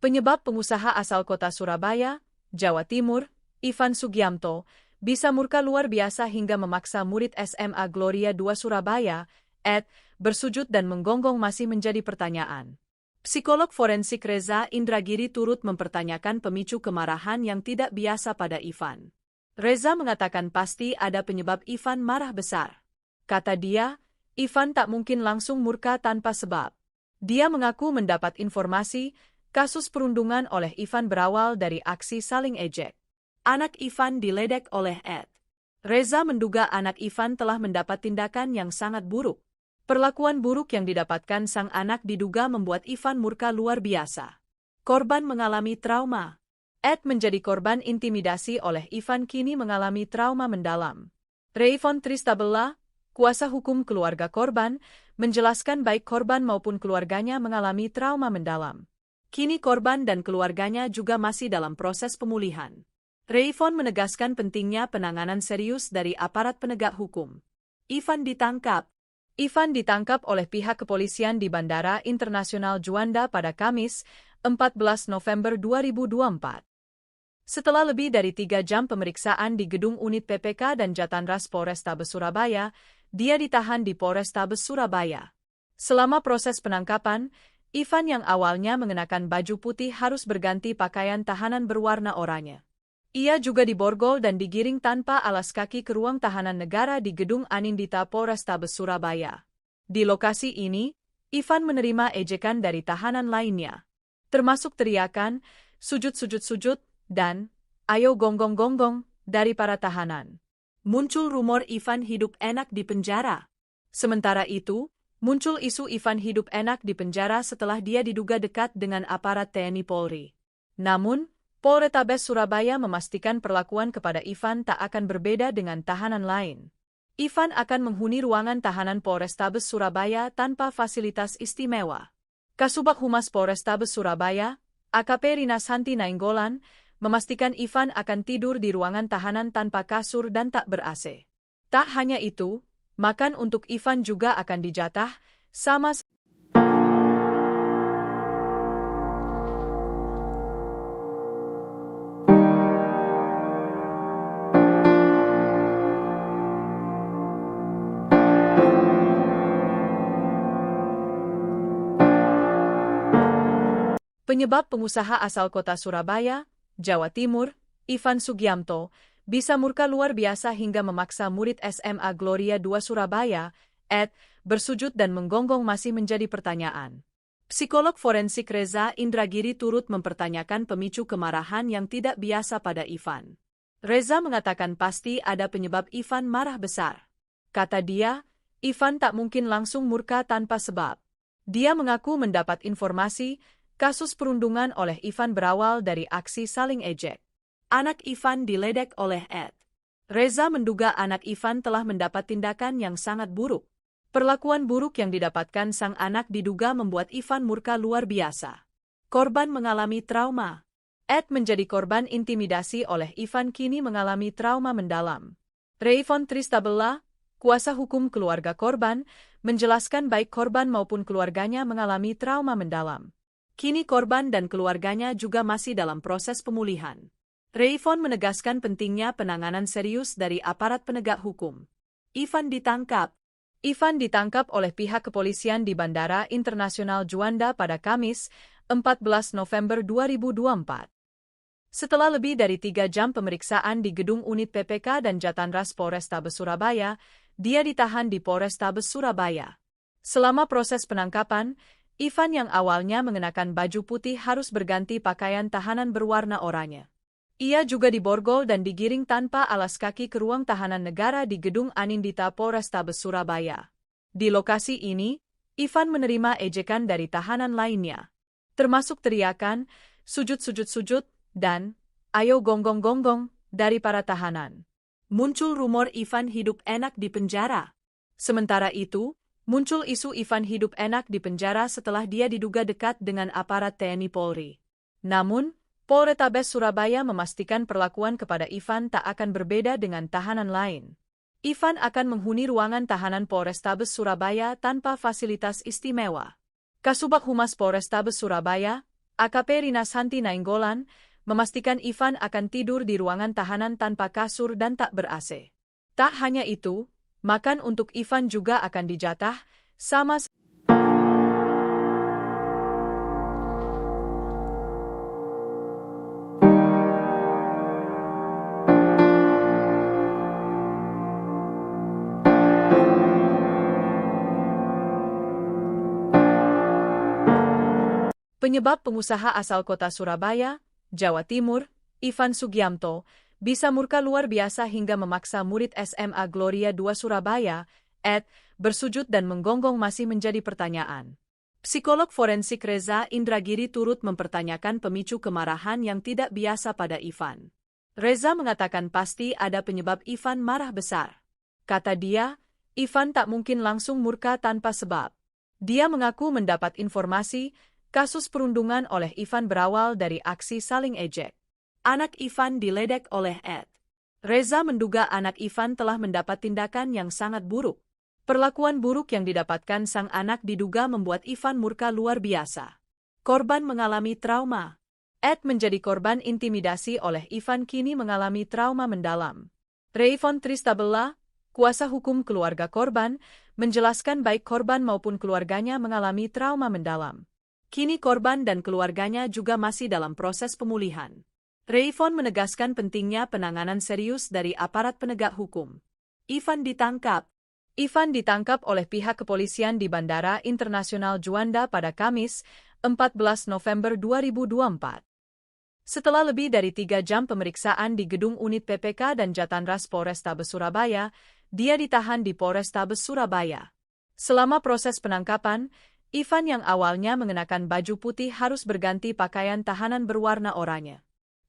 Penyebab pengusaha asal kota Surabaya, Jawa Timur, Ivan Sugiamto, bisa murka luar biasa hingga memaksa murid SMA Gloria II Surabaya, bersujud dan menggonggong masih menjadi pertanyaan. Psikolog forensik Reza Indragiri turut mempertanyakan pemicu kemarahan yang tidak biasa pada Ivan. Reza mengatakan pasti ada penyebab Ivan marah besar. Kata dia, Ivan tak mungkin langsung murka tanpa sebab. Dia mengaku mendapat informasi, kasus perundungan oleh Ivan berawal dari aksi saling ejek. Anak Ivan diledek oleh Ed. Reza menduga anak Ivan telah mendapat tindakan yang sangat buruk. Perlakuan buruk yang didapatkan sang anak diduga membuat Ivan murka luar biasa. Korban mengalami trauma. Ed menjadi korban intimidasi oleh Ivan kini mengalami trauma mendalam. Rayvon Tristabella, kuasa hukum keluarga korban, menjelaskan baik korban maupun keluarganya mengalami trauma mendalam. Kini korban dan keluarganya juga masih dalam proses pemulihan. Rayvon menegaskan pentingnya penanganan serius dari aparat penegak hukum. Ivan ditangkap oleh pihak kepolisian di Bandara Internasional Juanda pada Kamis, 14 November 2024. Setelah lebih dari 3 jam pemeriksaan di gedung unit PPK dan Jatanras Polrestabes Surabaya, dia ditahan di Polrestabes Surabaya. Selama proses penangkapan, Ivan yang awalnya mengenakan baju putih harus berganti pakaian tahanan berwarna oranye. Ia juga diborgol dan digiring tanpa alas kaki ke ruang tahanan negara di Gedung Anindita Polrestabes Surabaya. Di lokasi ini, Ivan menerima ejekan dari tahanan lainnya, termasuk teriakan, sujud, dan ayo gonggong-gonggong dari para tahanan. Muncul rumor Ivan hidup enak di penjara. Sementara itu, muncul isu Ivan hidup enak di penjara setelah dia diduga dekat dengan aparat TNI Polri. Namun, Polrestabes Surabaya memastikan perlakuan kepada Ivan tak akan berbeda dengan tahanan lain. Ivan akan menghuni ruangan tahanan Polrestabes Surabaya tanpa fasilitas istimewa. Kasubag Humas Polrestabes Surabaya, AKP Rina Santi Nainggolan, memastikan Ivan akan tidur di ruangan tahanan tanpa kasur dan tak ber-AC. Tak hanya itu, makan untuk Ivan juga akan dijatah, sama Penyebab pengusaha asal kota Surabaya, Jawa Timur, Ivan Sugiamto, bisa murka luar biasa hingga memaksa murid SMA Gloria II Surabaya, bersujud dan menggonggong masih menjadi pertanyaan. Psikolog forensik Reza Indragiri turut mempertanyakan pemicu kemarahan yang tidak biasa pada Ivan. Reza mengatakan pasti ada penyebab Ivan marah besar. Kata dia, Ivan tak mungkin langsung murka tanpa sebab. Dia mengaku mendapat informasi, kasus perundungan oleh Ivan berawal dari aksi saling ejek. Anak Ivan diledek oleh Ed. Reza menduga anak Ivan telah mendapat tindakan yang sangat buruk. Perlakuan buruk yang didapatkan sang anak diduga membuat Ivan murka luar biasa. Korban mengalami trauma. Ed menjadi korban intimidasi oleh Ivan kini mengalami trauma mendalam. Rayvon Tristabella, kuasa hukum keluarga korban, menjelaskan baik korban maupun keluarganya mengalami trauma mendalam. Kini korban dan keluarganya juga masih dalam proses pemulihan. Rayvon menegaskan pentingnya penanganan serius dari aparat penegak hukum. Ivan ditangkap oleh pihak kepolisian di Bandara Internasional Juanda pada Kamis, 14 November 2024. Setelah lebih dari 3 jam pemeriksaan di gedung unit PPK dan Jatanras Polrestabes Surabaya, dia ditahan di Polrestabes Surabaya. Selama proses penangkapan, Ivan yang awalnya mengenakan baju putih harus berganti pakaian tahanan berwarna oranye. Ia juga diborgol dan digiring tanpa alas kaki ke ruang tahanan negara di Gedung Anindita Polrestabes Surabaya. Di lokasi ini, Ivan menerima ejekan dari tahanan lainnya, termasuk teriakan, sujud, dan ayo gonggong-gonggong dari para tahanan. Muncul rumor Ivan hidup enak di penjara. Sementara itu, muncul isu Ivan hidup enak di penjara setelah dia diduga dekat dengan aparat TNI Polri. Namun, Polrestabes Surabaya memastikan perlakuan kepada Ivan tak akan berbeda dengan tahanan lain. Ivan akan menghuni ruangan tahanan Polrestabes Surabaya tanpa fasilitas istimewa. Kasubag Humas Polrestabes Surabaya, AKP Rina Santi Nainggolan, memastikan Ivan akan tidur di ruangan tahanan tanpa kasur dan tak ber-AC. Tak hanya itu, makan untuk Ivan juga akan dijatah, sama penyebab pengusaha asal kota Surabaya, Jawa Timur, Ivan Sugiamto, bisa murka luar biasa hingga memaksa murid SMA Gloria II Surabaya, bersujud dan menggonggong masih menjadi pertanyaan. Psikolog forensik Reza Indragiri turut mempertanyakan pemicu kemarahan yang tidak biasa pada Ivan. Reza mengatakan pasti ada penyebab Ivan marah besar. Kata dia, Ivan tak mungkin langsung murka tanpa sebab. Dia mengaku mendapat informasi, kasus perundungan oleh Ivan berawal dari aksi saling ejek. Anak Ivan diledek oleh Ed. Reza menduga anak Ivan telah mendapat tindakan yang sangat buruk. Perlakuan buruk yang didapatkan sang anak diduga membuat Ivan murka luar biasa. Korban mengalami trauma. Ed menjadi korban intimidasi oleh Ivan kini mengalami trauma mendalam. Rayvon Tristabella, kuasa hukum keluarga korban, menjelaskan baik korban maupun keluarganya mengalami trauma mendalam. Kini korban dan keluarganya juga masih dalam proses pemulihan. Rayvon menegaskan pentingnya penanganan serius dari aparat penegak hukum. Ivan ditangkap. Ivan ditangkap oleh pihak kepolisian di Bandara Internasional Juanda pada Kamis, 14 November 2024. Setelah lebih dari 3 jam pemeriksaan di gedung unit PPK dan Jatanras Polrestabes Surabaya, dia ditahan di Polrestabes Surabaya. Selama proses penangkapan, Ivan yang awalnya mengenakan baju putih harus berganti pakaian tahanan berwarna oranye.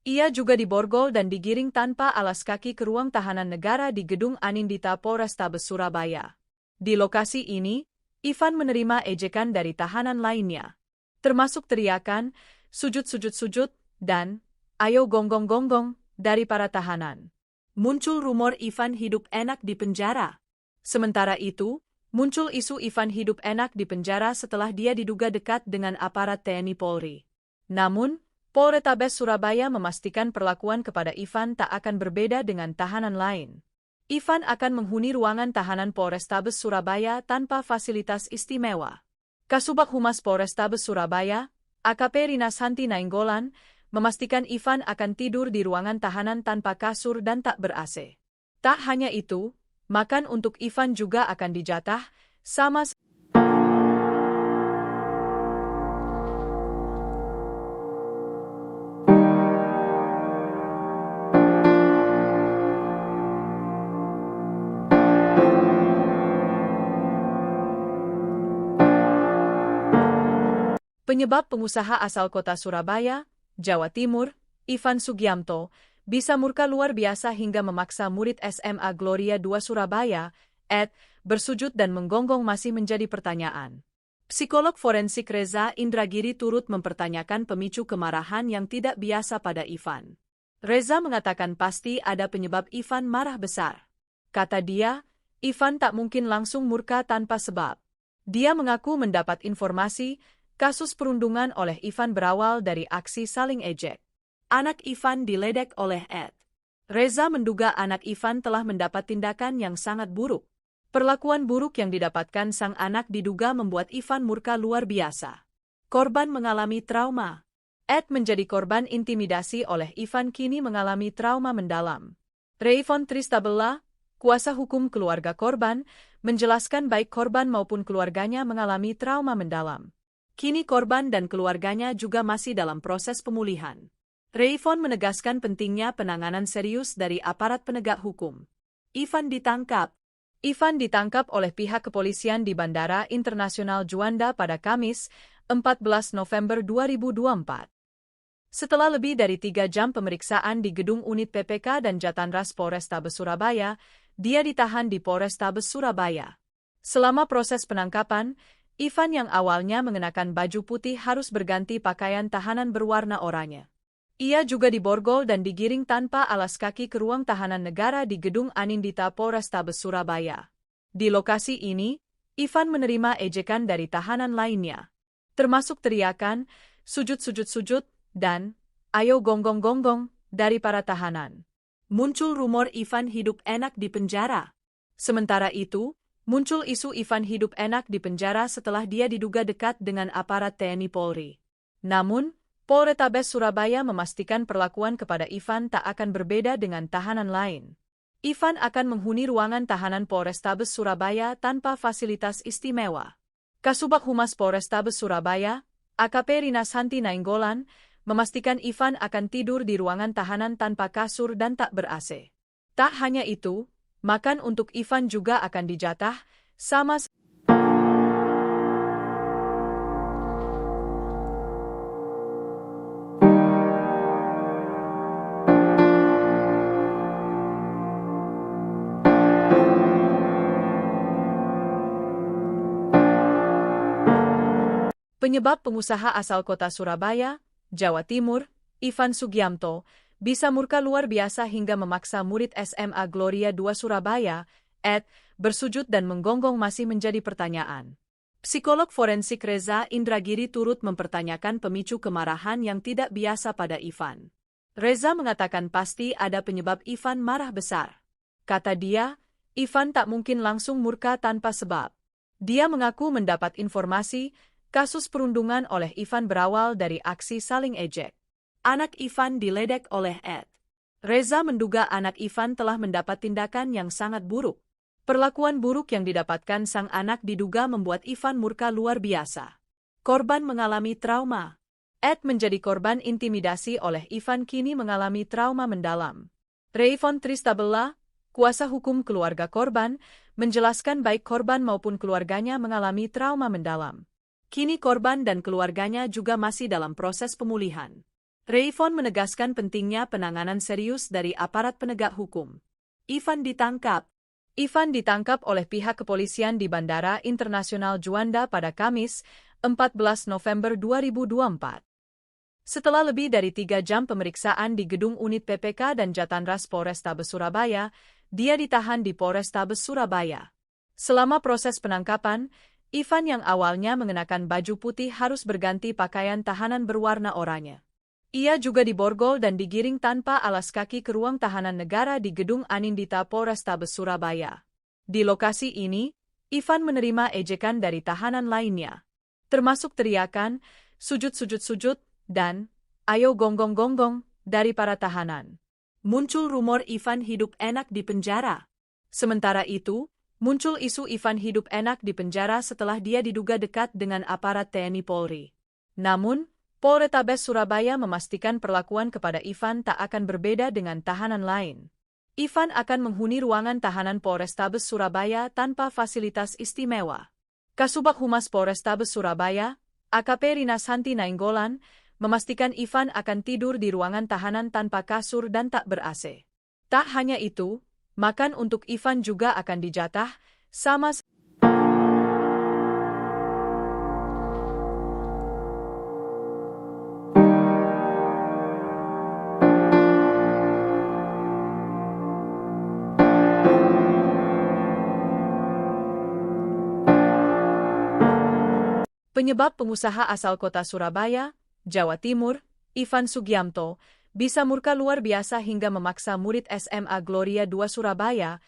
Ia juga diborgol dan digiring tanpa alas kaki ke ruang tahanan negara di Gedung Anindita Polrestabes Surabaya. Di lokasi ini, Ivan menerima ejekan dari tahanan lainnya, termasuk teriakan, sujud-sujud-sujud, dan ayo gonggong-gonggong dari para tahanan. Muncul rumor Ivan hidup enak di penjara. Sementara itu, muncul isu Ivan hidup enak di penjara setelah dia diduga dekat dengan aparat TNI Polri. Namun, Polrestabes Surabaya memastikan perlakuan kepada Ivan tak akan berbeda dengan tahanan lain. Ivan akan menghuni ruangan tahanan Polrestabes Surabaya tanpa fasilitas istimewa. Kasubag Humas Polrestabes Surabaya, AKP Rina Santi Nainggolan, memastikan Ivan akan tidur di ruangan tahanan tanpa kasur dan tak ber-AC. Tak hanya itu, makan untuk Ivan juga akan dijatah, sama penyebab pengusaha asal kota Surabaya, Jawa Timur, Ivan Sugiamto, bisa murka luar biasa hingga memaksa murid SMA Gloria II Surabaya, bersujud dan menggonggong masih menjadi pertanyaan. Psikolog forensik Reza Indragiri turut mempertanyakan pemicu kemarahan yang tidak biasa pada Ivan. Reza mengatakan pasti ada penyebab Ivan marah besar. Kata dia, Ivan tak mungkin langsung murka tanpa sebab. Dia mengaku mendapat informasi, kasus perundungan oleh Ivan berawal dari aksi saling ejek. Anak Ivan diledek oleh Ed. Reza menduga anak Ivan telah mendapat tindakan yang sangat buruk. Perlakuan buruk yang didapatkan sang anak diduga membuat Ivan murka luar biasa. Korban mengalami trauma. Ed menjadi korban intimidasi oleh Ivan kini mengalami trauma mendalam. Rayvon Tristabella, kuasa hukum keluarga korban, menjelaskan baik korban maupun keluarganya mengalami trauma mendalam. Kini korban dan keluarganya juga masih dalam proses pemulihan. Rayvon menegaskan pentingnya penanganan serius dari aparat penegak hukum. Ivan ditangkap. Ivan ditangkap oleh pihak kepolisian di Bandara Internasional Juanda pada Kamis, 14 November 2024. Setelah lebih dari 3 jam pemeriksaan di gedung unit PPK dan Jatanras Polrestabes Surabaya, dia ditahan di Polrestabes Surabaya. Selama proses penangkapan, Ivan yang awalnya mengenakan baju putih harus berganti pakaian tahanan berwarna oranye. Ia juga diborgol dan digiring tanpa alas kaki ke ruang tahanan negara di Gedung Anindita Polrestabes Surabaya. Di lokasi ini, Ivan menerima ejekan dari tahanan lainnya, termasuk teriakan, sujud-sujud-sujud, dan ayo gonggong-gonggong dari para tahanan. Muncul rumor Ivan hidup enak di penjara. Sementara itu, muncul isu Ivan hidup enak di penjara setelah dia diduga dekat dengan aparat TNI Polri. Namun, Polrestabes Surabaya memastikan perlakuan kepada Ivan tak akan berbeda dengan tahanan lain. Ivan akan menghuni ruangan tahanan Polrestabes Surabaya tanpa fasilitas istimewa. Kasubag Humas Polrestabes Surabaya, AKP Rina Santi Nainggolan, memastikan Ivan akan tidur di ruangan tahanan tanpa kasur dan tak ber-AC. Tak hanya itu, makan untuk Ivan juga akan dijatah, sama penyebab pengusaha asal kota Surabaya, Jawa Timur, Ivan Sugiamto, bisa murka luar biasa hingga memaksa murid SMA Gloria II Surabaya, bersujud dan menggonggong masih menjadi pertanyaan. Psikolog forensik Reza Indragiri turut mempertanyakan pemicu kemarahan yang tidak biasa pada Ivan. Reza mengatakan pasti ada penyebab Ivan marah besar. Kata dia, Ivan tak mungkin langsung murka tanpa sebab. Dia mengaku mendapat informasi, kasus perundungan oleh Ivan berawal dari aksi saling ejek. Anak Ivan diledek oleh Ed. Reza menduga anak Ivan telah mendapat tindakan yang sangat buruk. Perlakuan buruk yang didapatkan sang anak diduga membuat Ivan murka luar biasa. Korban mengalami trauma. Ed menjadi korban intimidasi oleh Ivan kini mengalami trauma mendalam. Rayvon Tristabella, kuasa hukum keluarga korban, menjelaskan baik korban maupun keluarganya mengalami trauma mendalam. Kini korban dan keluarganya juga masih dalam proses pemulihan. Rayvon menegaskan pentingnya penanganan serius dari aparat penegak hukum. Ivan ditangkap. Ivan ditangkap oleh pihak kepolisian di Bandara Internasional Juanda pada Kamis, 14 November 2024. Setelah lebih dari 3 jam pemeriksaan di gedung unit PPK dan Jatanras Polrestabes Surabaya, dia ditahan di Polrestabes Surabaya. Selama proses penangkapan, Ivan yang awalnya mengenakan baju putih harus berganti pakaian tahanan berwarna oranye. Ia juga diborgol dan digiring tanpa alas kaki ke ruang tahanan negara di Gedung Anindita Polrestabes Surabaya. Di lokasi ini, Ivan menerima ejekan dari tahanan lainnya, termasuk teriakan, sujud-sujud-sujud, dan ayo gonggong-gonggong dari para tahanan. Muncul rumor Ivan hidup enak di penjara. Sementara itu, muncul isu Ivan hidup enak di penjara setelah dia diduga dekat dengan aparat TNI Polri. Namun, Polrestabes Surabaya memastikan perlakuan kepada Ivan tak akan berbeda dengan tahanan lain. Ivan akan menghuni ruangan tahanan Polrestabes Surabaya tanpa fasilitas istimewa. Kasubag Humas Polrestabes Surabaya, AKP Rina Santi Nainggolan, memastikan Ivan akan tidur di ruangan tahanan tanpa kasur dan tak ber-AC. Tak hanya itu, makan untuk Ivan juga akan dijatah, sama penyebab pengusaha asal kota Surabaya, Jawa Timur, Ivan Sugiamto, bisa murka luar biasa hingga memaksa murid SMA Gloria II Surabaya,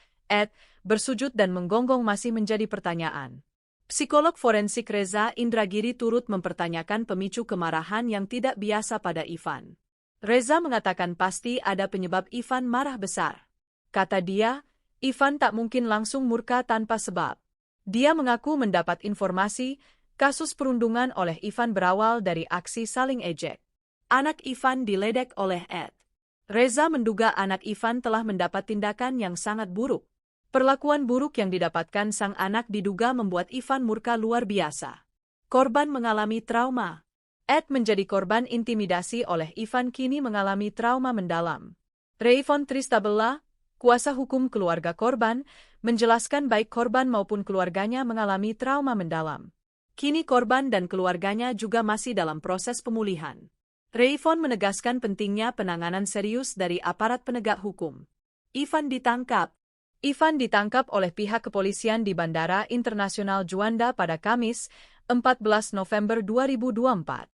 bersujud dan menggonggong masih menjadi pertanyaan. Psikolog forensik Reza Indragiri turut mempertanyakan pemicu kemarahan yang tidak biasa pada Ivan. Reza mengatakan pasti ada penyebab Ivan marah besar. Kata dia, Ivan tak mungkin langsung murka tanpa sebab. Dia mengaku mendapat informasi, kasus perundungan oleh Ivan berawal dari aksi saling ejek. Anak Ivan diledek oleh Ed. Reza menduga anak Ivan telah mendapat tindakan yang sangat buruk. Perlakuan buruk yang didapatkan sang anak diduga membuat Ivan murka luar biasa. Korban mengalami trauma. Ed menjadi korban intimidasi oleh Ivan kini mengalami trauma mendalam. Rayvon Tristabella, kuasa hukum keluarga korban, menjelaskan baik korban maupun keluarganya mengalami trauma mendalam. Kini korban dan keluarganya juga masih dalam proses pemulihan. Rayvon menegaskan pentingnya penanganan serius dari aparat penegak hukum. Ivan ditangkap. Ivan ditangkap oleh pihak kepolisian di Bandara Internasional Juanda pada Kamis, 14 November 2024.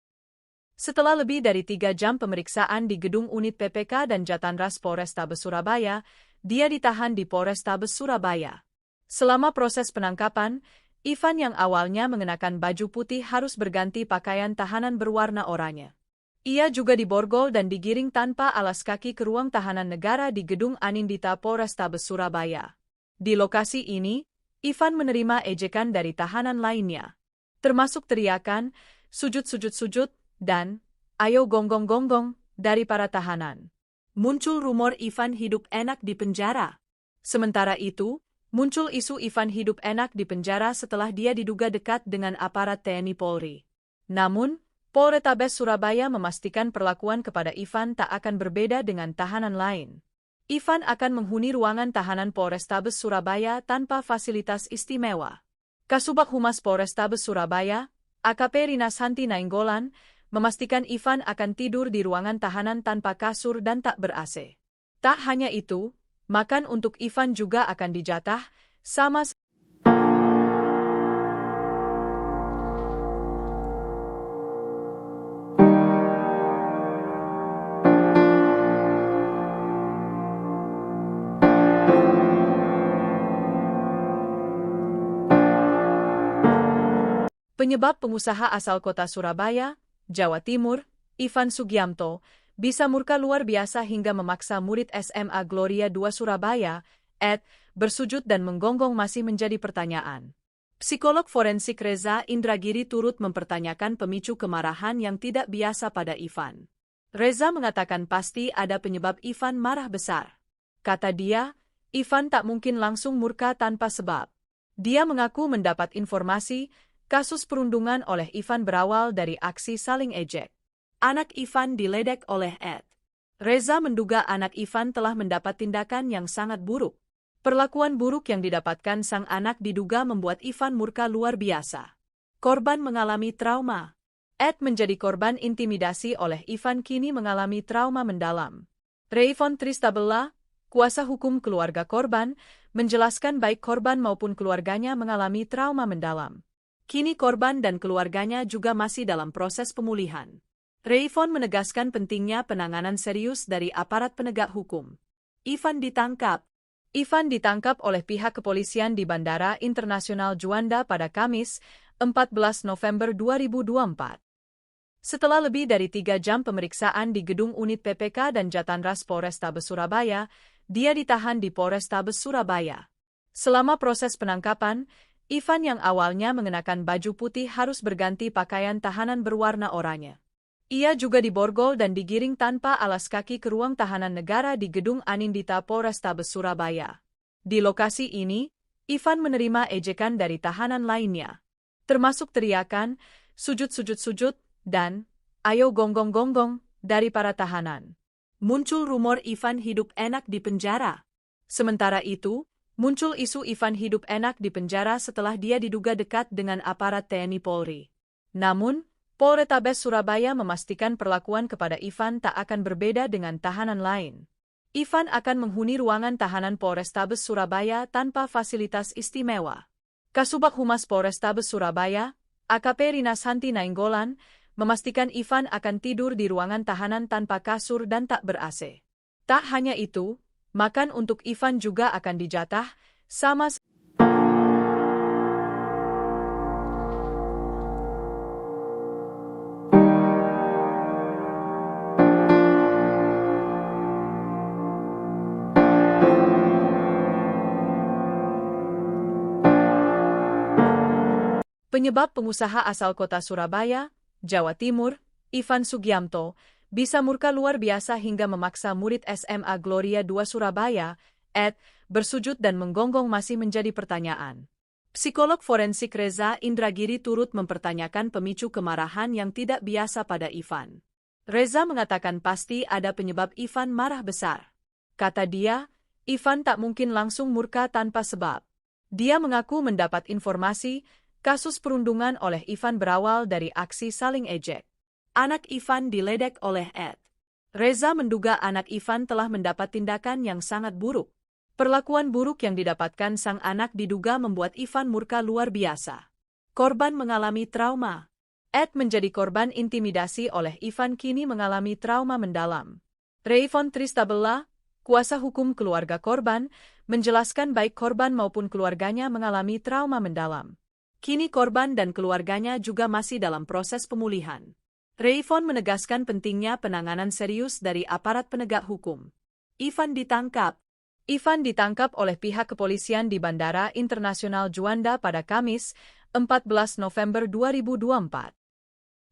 Setelah lebih dari 3 jam pemeriksaan di gedung unit PPK dan Jatanras Polrestabes Surabaya, dia ditahan di Polrestabes Surabaya. Selama proses penangkapan, Ivan yang awalnya mengenakan baju putih harus berganti pakaian tahanan berwarna oranye. Ia juga diborgol dan digiring tanpa alas kaki ke ruang tahanan negara di gedung Anindita Polrestabes Surabaya. Di lokasi ini, Ivan menerima ejekan dari tahanan lainnya, termasuk teriakan, sujud-sujud-sujud, dan ayo gonggong-gonggong dari para tahanan. Muncul rumor Ivan hidup enak di penjara. Sementara itu, muncul isu Ivan hidup enak di penjara setelah dia diduga dekat dengan aparat TNI Polri. Namun, Polrestabes Surabaya memastikan perlakuan kepada Ivan tak akan berbeda dengan tahanan lain. Ivan akan menghuni ruangan tahanan Polrestabes Surabaya tanpa fasilitas istimewa. Kasubag Humas Polrestabes Surabaya, AKP Rina Santi Nainggolan, memastikan Ivan akan tidur di ruangan tahanan tanpa kasur dan tak ber-AC. Tak hanya itu, makan untuk Ivan juga akan dijatah, sama penyebab pengusaha asal kota Surabaya, Jawa Timur, Ivan Sugiamto, bisa murka luar biasa hingga memaksa murid SMA Gloria II Surabaya, bersujud dan menggonggong masih menjadi pertanyaan. Psikolog forensik Reza Indragiri turut mempertanyakan pemicu kemarahan yang tidak biasa pada Ivan. Reza mengatakan pasti ada penyebab Ivan marah besar. Kata dia, Ivan tak mungkin langsung murka tanpa sebab. Dia mengaku mendapat informasi, kasus perundungan oleh Ivan berawal dari aksi saling ejek. Anak Ivan diledek oleh Ed. Reza menduga anak Ivan telah mendapat tindakan yang sangat buruk. Perlakuan buruk yang didapatkan sang anak diduga membuat Ivan murka luar biasa. Korban mengalami trauma. Ed menjadi korban intimidasi oleh Ivan kini mengalami trauma mendalam. Rayvon Tristabella, kuasa hukum keluarga korban, menjelaskan baik korban maupun keluarganya mengalami trauma mendalam. Kini korban dan keluarganya juga masih dalam proses pemulihan. Rayvon menegaskan pentingnya penanganan serius dari aparat penegak hukum. Ivan ditangkap oleh pihak kepolisian di Bandara Internasional Juanda pada Kamis, 14 November 2024. Setelah lebih dari 3 jam pemeriksaan di gedung unit PPK dan Jatanras Polrestabes Surabaya, dia ditahan di Polrestabes Surabaya. Selama proses penangkapan, Ivan yang awalnya mengenakan baju putih harus berganti pakaian tahanan berwarna oranye. Ia juga diborgol dan digiring tanpa alas kaki ke ruang tahanan negara di gedung Anindita Polrestabes Surabaya. Di lokasi ini, Ivan menerima ejekan dari tahanan lainnya, termasuk teriakan, sujud-sujud-sujud, dan ayo gonggong-gonggong dari para tahanan. Muncul rumor Ivan hidup enak di penjara. Sementara itu, muncul isu Ivan hidup enak di penjara setelah dia diduga dekat dengan aparat TNI Polri. Namun, Polrestabes Surabaya memastikan perlakuan kepada Ivan tak akan berbeda dengan tahanan lain. Ivan akan menghuni ruangan tahanan Polrestabes Surabaya tanpa fasilitas istimewa. Kasubag Humas Polrestabes Surabaya, AKP Rina Santi Nainggolan, memastikan Ivan akan tidur di ruangan tahanan tanpa kasur dan tak ber-AC. Tak hanya itu, makan untuk Ivan juga akan dijatah, sama penyebab pengusaha asal kota Surabaya, Jawa Timur, Ivan Sugiamto, bisa murka luar biasa hingga memaksa murid SMA Gloria II Surabaya, bersujud dan menggonggong masih menjadi pertanyaan. Psikolog forensik Reza Indragiri turut mempertanyakan pemicu kemarahan yang tidak biasa pada Ivan. Reza mengatakan pasti ada penyebab Ivan marah besar. Kata dia, Ivan tak mungkin langsung murka tanpa sebab. Dia mengaku mendapat informasi, kasus perundungan oleh Ivan berawal dari aksi saling ejek. Anak Ivan diledek oleh Ed. Reza menduga anak Ivan telah mendapat tindakan yang sangat buruk. Perlakuan buruk yang didapatkan sang anak diduga membuat Ivan murka luar biasa. Korban mengalami trauma. Menjadi korban intimidasi oleh Ivan kini mengalami trauma mendalam. Rayvon Tristabella, kuasa hukum keluarga korban, menjelaskan baik korban maupun keluarganya mengalami trauma mendalam. Kini korban dan keluarganya juga masih dalam proses pemulihan. Rayvon menegaskan pentingnya penanganan serius dari aparat penegak hukum. Ivan ditangkap oleh pihak kepolisian di Bandara Internasional Juanda pada Kamis, 14 November 2024.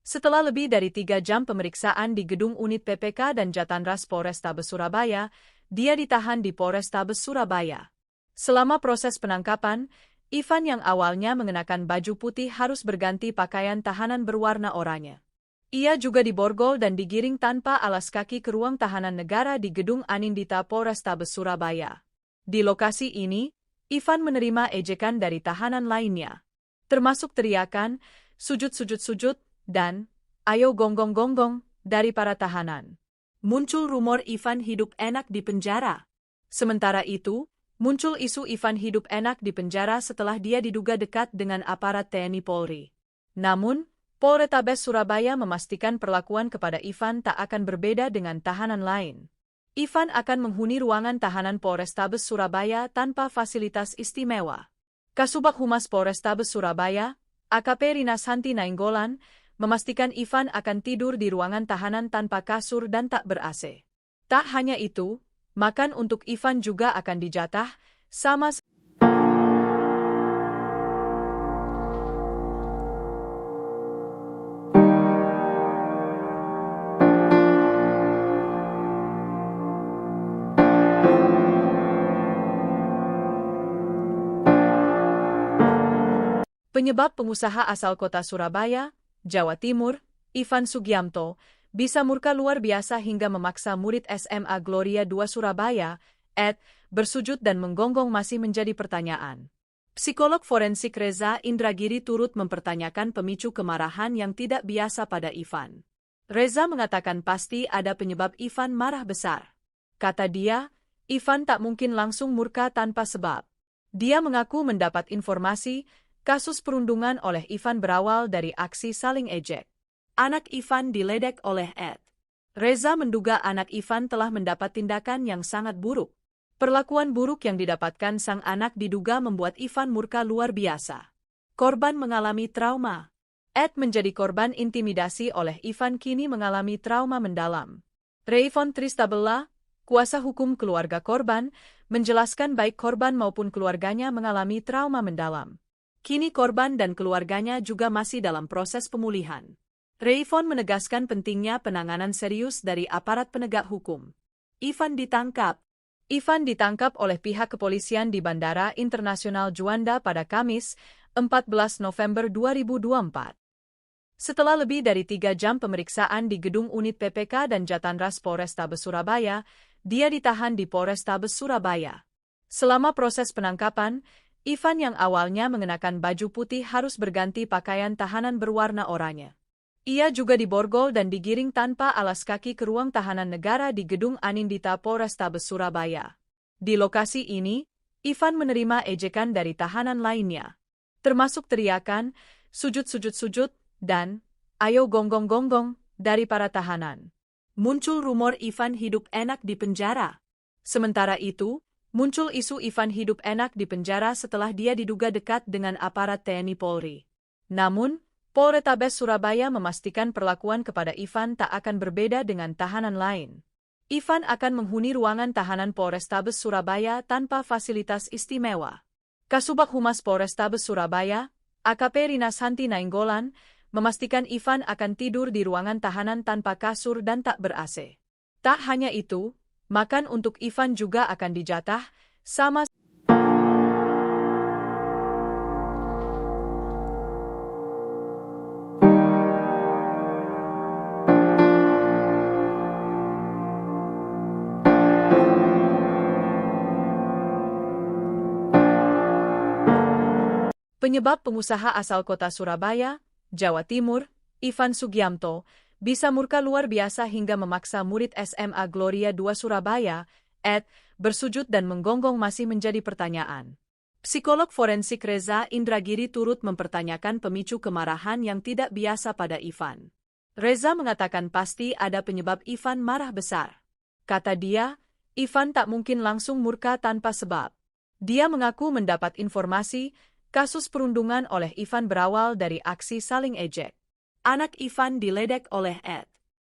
Setelah lebih dari 3 jam pemeriksaan di gedung unit PPK dan Jatanras Polrestabes Surabaya, dia ditahan di Polrestabes Surabaya. Selama proses penangkapan, Ivan yang awalnya mengenakan baju putih harus berganti pakaian tahanan berwarna oranye. Ia juga diborgol dan digiring tanpa alas kaki ke ruang tahanan negara di Gedung Anindita Polrestabes Surabaya. Di lokasi ini, Ivan menerima ejekan dari tahanan lainnya, termasuk teriakan, sujud, dan ayo gonggong-gonggong dari para tahanan. Muncul rumor Ivan hidup enak di penjara. Sementara itu, muncul isu Ivan hidup enak di penjara setelah dia diduga dekat dengan aparat TNI Polri. Namun, Polrestabes Surabaya memastikan perlakuan kepada Ivan tak akan berbeda dengan tahanan lain. Ivan akan menghuni ruangan tahanan Polrestabes Surabaya tanpa fasilitas istimewa. Kasubag Humas Polrestabes Surabaya, AKP Rina Santi Nainggolan, memastikan Ivan akan tidur di ruangan tahanan tanpa kasur dan tak ber-AC. Tak hanya itu, makan untuk Ivan juga akan dijatah, sama penyebab pengusaha asal kota Surabaya, Jawa Timur, Ivan Sugiamto, bisa murka luar biasa hingga memaksa murid SMA Gloria 2 Surabaya, bersujud dan menggonggong masih menjadi pertanyaan. Psikolog forensik Reza Indragiri turut mempertanyakan pemicu kemarahan yang tidak biasa pada Ivan. Reza mengatakan pasti ada penyebab Ivan marah besar. Kata dia, Ivan tak mungkin langsung murka tanpa sebab. Dia mengaku mendapat informasi, kasus perundungan oleh Ivan berawal dari aksi saling ejek. Anak Ivan diledek oleh Ed. Reza menduga anak Ivan telah mendapat tindakan yang sangat buruk. Perlakuan buruk yang didapatkan sang anak diduga membuat Ivan murka luar biasa. Korban mengalami trauma. Ed menjadi korban intimidasi oleh Ivan kini mengalami trauma mendalam. Rayvon Tristabella, kuasa hukum keluarga korban, menjelaskan baik korban maupun keluarganya mengalami trauma mendalam. Kini korban dan keluarganya juga masih dalam proses pemulihan. Rayvon menegaskan pentingnya penanganan serius dari aparat penegak hukum. Ivan ditangkap oleh pihak kepolisian di Bandara Internasional Juanda pada Kamis, 14 November 2024. Setelah lebih dari 3 jam pemeriksaan di gedung unit PPK dan Jatanras Polrestabes Surabaya, dia ditahan di Polrestabes Surabaya. Selama proses penangkapan, Ivan yang awalnya mengenakan baju putih harus berganti pakaian tahanan berwarna oranye. Ia juga diborgol dan digiring tanpa alas kaki ke ruang tahanan negara di Gedung Anindita Polrestabes Surabaya. Di lokasi ini, Ivan menerima ejekan dari tahanan lainnya, termasuk teriakan, sujud, dan ayo gonggong-gonggong dari para tahanan. Muncul rumor Ivan hidup enak di penjara. Sementara itu, muncul isu Ivan hidup enak di penjara setelah dia diduga dekat dengan aparat TNI Polri. Namun, Polrestabes Surabaya memastikan perlakuan kepada Ivan tak akan berbeda dengan tahanan lain. Ivan akan menghuni ruangan tahanan Polrestabes Surabaya tanpa fasilitas istimewa. Kasubag Humas Polrestabes Surabaya, AKP Rina Santi Nainggolan, memastikan Ivan akan tidur di ruangan tahanan tanpa kasur dan tak ber-AC. Tak hanya itu, makan untuk Ivan juga akan dijatah, sama penyebab pengusaha asal kota Surabaya, Jawa Timur, Ivan Sugiamto, bisa murka luar biasa hingga memaksa murid SMA Gloria 2 Surabaya, bersujud dan menggonggong masih menjadi pertanyaan. Psikolog forensik Reza Indragiri turut mempertanyakan pemicu kemarahan yang tidak biasa pada Ivan. Reza mengatakan pasti ada penyebab Ivan marah besar. Kata dia, Ivan tak mungkin langsung murka tanpa sebab. Dia mengaku mendapat informasi, kasus perundungan oleh Ivan berawal dari aksi saling ejek. Anak Ivan diledek oleh Ed.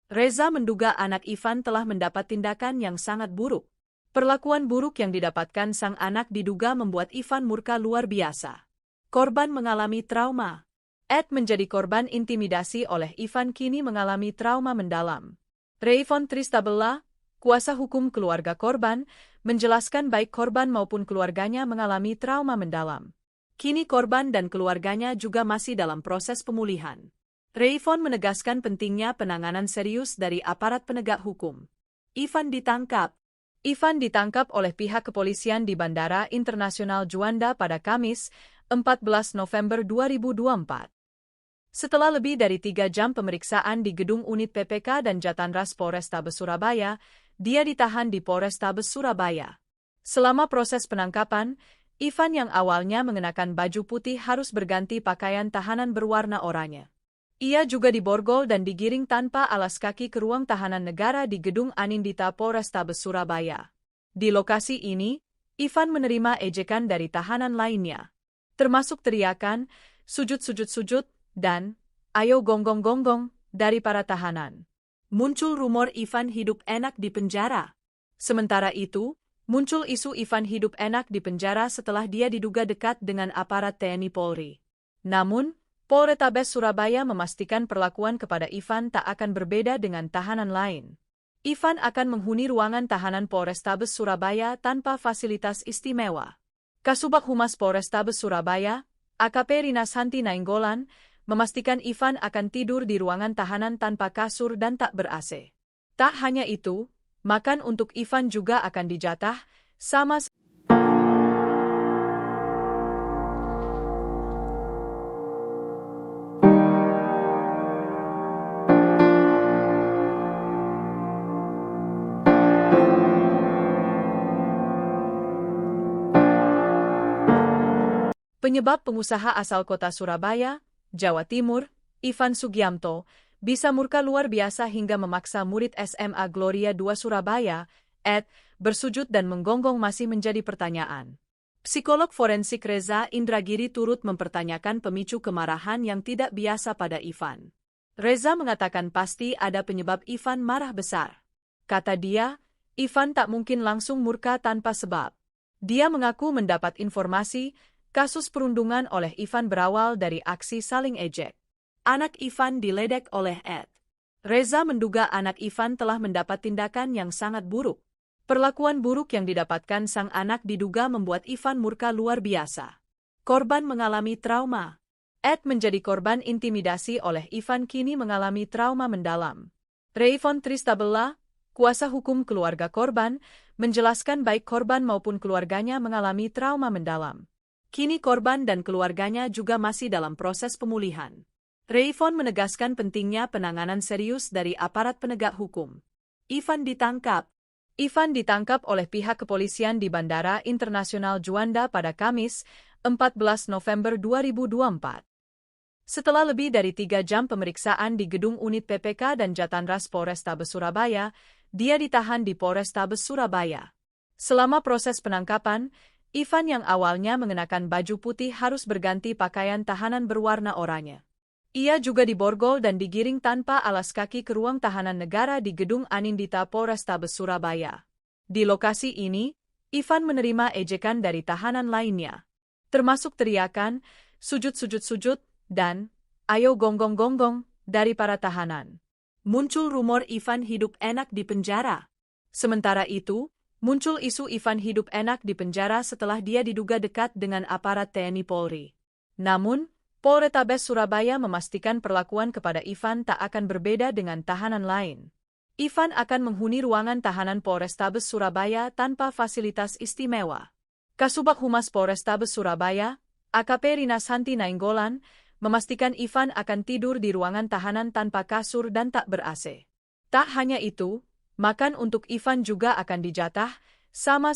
Reza menduga anak Ivan telah mendapat tindakan yang sangat buruk. Perlakuan buruk yang didapatkan sang anak diduga membuat Ivan murka luar biasa. Korban mengalami trauma. Ed menjadi korban intimidasi oleh Ivan kini mengalami trauma mendalam. Rayvon Tristabella, kuasa hukum keluarga korban, menjelaskan baik korban maupun keluarganya mengalami trauma mendalam. Kini korban dan keluarganya juga masih dalam proses pemulihan. Rayvon menegaskan pentingnya penanganan serius dari aparat penegak hukum. Ivan ditangkap oleh pihak kepolisian di Bandara Internasional Juanda pada Kamis, 14 November 2024. Setelah lebih dari 3 jam pemeriksaan di gedung unit PPK dan Jatanras Polrestabes Surabaya, dia ditahan di Polrestabes Surabaya. Selama proses penangkapan, Ivan yang awalnya mengenakan baju putih harus berganti pakaian tahanan berwarna oranye. Ia juga diborgol dan digiring tanpa alas kaki ke ruang tahanan negara di Gedung Anindita Polrestabes Surabaya. Di lokasi ini, Ivan menerima ejekan dari tahanan lainnya, termasuk teriakan, sujud, dan ayo gonggong-gonggong dari para tahanan. Muncul rumor Ivan hidup enak di penjara. Sementara itu, muncul isu Ivan hidup enak di penjara setelah dia diduga dekat dengan aparat TNI Polri. Namun, Polrestabes Surabaya memastikan perlakuan kepada Ivan tak akan berbeda dengan tahanan lain. Ivan akan menghuni ruangan tahanan Polrestabes Surabaya tanpa fasilitas istimewa. Kasubag Humas Polrestabes Surabaya, AKP Rina Santi Nainggolan, memastikan Ivan akan tidur di ruangan tahanan tanpa kasur dan tak ber-AC. Tak hanya itu, makan untuk Ivan juga akan dijatah, sama penyebab pengusaha asal kota Surabaya, Jawa Timur, Ivan Sugiamto, bisa murka luar biasa hingga memaksa murid SMA Gloria II Surabaya, Ed, bersujud dan menggonggong masih menjadi pertanyaan. Psikolog forensik Reza Indragiri turut mempertanyakan pemicu kemarahan yang tidak biasa pada Ivan. Reza mengatakan pasti ada penyebab Ivan marah besar. Kata dia, Ivan tak mungkin langsung murka tanpa sebab. Dia mengaku mendapat informasi, kasus perundungan oleh Ivan berawal dari aksi saling ejek. Anak Ivan diledek oleh Ed. Reza menduga anak Ivan telah mendapat tindakan yang sangat buruk. Perlakuan buruk yang didapatkan sang anak diduga membuat Ivan murka luar biasa. Korban mengalami trauma. Ed menjadi korban intimidasi oleh Ivan kini mengalami trauma mendalam. Rayvon Tristabella, kuasa hukum keluarga korban, menjelaskan baik korban maupun keluarganya mengalami trauma mendalam. Kini korban dan keluarganya juga masih dalam proses pemulihan. Rayvon menegaskan pentingnya penanganan serius dari aparat penegak hukum. Ivan ditangkap oleh pihak kepolisian di Bandara Internasional Juanda pada Kamis, 14 November 2024. Setelah lebih dari 3 jam pemeriksaan di gedung unit PPK dan Jatanras Polrestabes Surabaya, dia ditahan di Polrestabes Surabaya. Selama proses penangkapan, Ivan yang awalnya mengenakan baju putih harus berganti pakaian tahanan berwarna oranye. Ia juga diborgol dan digiring tanpa alas kaki ke ruang tahanan negara di Gedung Anindita Polrestabes Surabaya. Di lokasi ini, Ivan menerima ejekan dari tahanan lainnya, termasuk teriakan, sujud, dan ayo gonggong-gonggong dari para tahanan. Muncul rumor Ivan hidup enak di penjara. Sementara itu, muncul isu Ivan hidup enak di penjara setelah dia diduga dekat dengan aparat TNI Polri. Namun, Polrestabes Surabaya memastikan perlakuan kepada Ivan tak akan berbeda dengan tahanan lain. Ivan akan menghuni ruangan tahanan Polrestabes Surabaya tanpa fasilitas istimewa. Kasubag Humas Polrestabes Surabaya, AKP Rina Santi Nainggolan, memastikan Ivan akan tidur di ruangan tahanan tanpa kasur dan tak ber-AC. Tak hanya itu, makan untuk Ivan juga akan dijatah, sama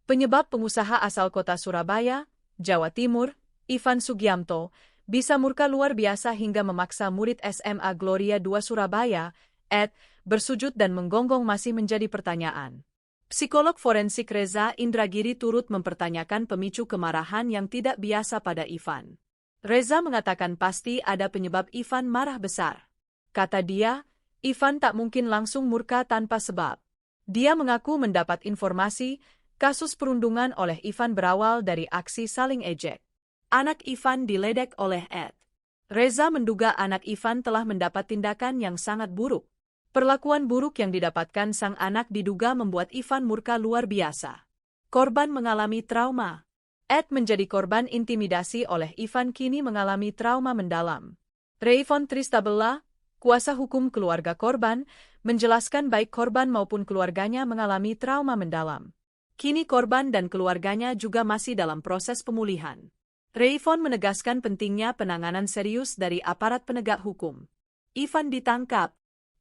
Penyebab pengusaha asal kota Surabaya, Jawa Timur, Ivan Sugiamto, bisa murka luar biasa hingga memaksa murid SMA Gloria II Surabaya, bersujud dan menggonggong masih menjadi pertanyaan. Psikolog forensik Reza Indragiri turut mempertanyakan pemicu kemarahan yang tidak biasa pada Ivan. Reza mengatakan pasti ada penyebab Ivan marah besar. Kata dia, Ivan tak mungkin langsung murka tanpa sebab. Dia mengaku mendapat informasi, kasus perundungan oleh Ivan berawal dari aksi saling ejek. Anak Ivan diledek oleh Ed. Reza menduga anak Ivan telah mendapat tindakan yang sangat buruk. Perlakuan buruk yang didapatkan sang anak diduga membuat Ivan murka luar biasa. Korban mengalami trauma. Ed menjadi korban intimidasi oleh Ivan kini mengalami trauma mendalam. Rayvon Tristabella, kuasa hukum keluarga korban, menjelaskan baik korban maupun keluarganya mengalami trauma mendalam. Kini korban dan keluarganya juga masih dalam proses pemulihan. Rayvon menegaskan pentingnya penanganan serius dari aparat penegak hukum. Ivan ditangkap.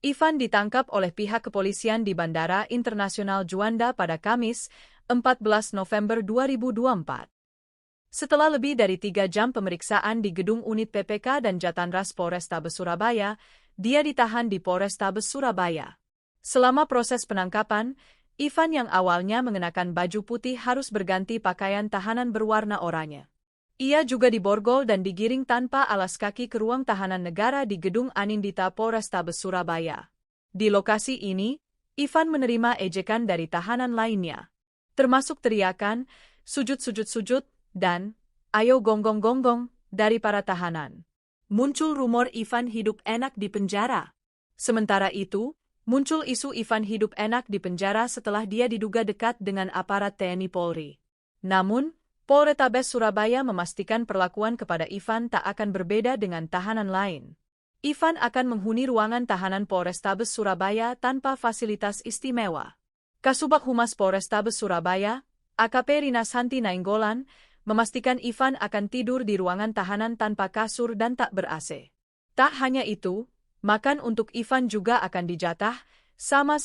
Ivan ditangkap oleh pihak kepolisian di Bandara Internasional Juanda pada Kamis, 14 November 2024. Setelah lebih dari 3 jam pemeriksaan di gedung unit PPK dan Jatanras Polrestabes Surabaya, dia ditahan di Polrestabes Surabaya. Selama proses penangkapan, Ivan yang awalnya mengenakan baju putih harus berganti pakaian tahanan berwarna oranye. Ia juga diborgol dan digiring tanpa alas kaki ke ruang tahanan negara di Gedung Anindita Polrestabes Surabaya. Di lokasi ini, Ivan menerima ejekan dari tahanan lainnya, termasuk teriakan, sujud-sujud-sujud, dan ayo gonggong-gonggong dari para tahanan. Muncul rumor Ivan hidup enak di penjara. Sementara itu, muncul isu Ivan hidup enak di penjara setelah dia diduga dekat dengan aparat TNI Polri. Namun, Polrestabes Surabaya memastikan perlakuan kepada Ivan tak akan berbeda dengan tahanan lain. Ivan akan menghuni ruangan tahanan Polrestabes Surabaya tanpa fasilitas istimewa. Kasubag Humas Polrestabes Surabaya, AKP Rina Santi Nainggolan, memastikan Ivan akan tidur di ruangan tahanan tanpa kasur dan tak ber-AC. Tak hanya itu, makan untuk Ivan juga akan dijatah, sama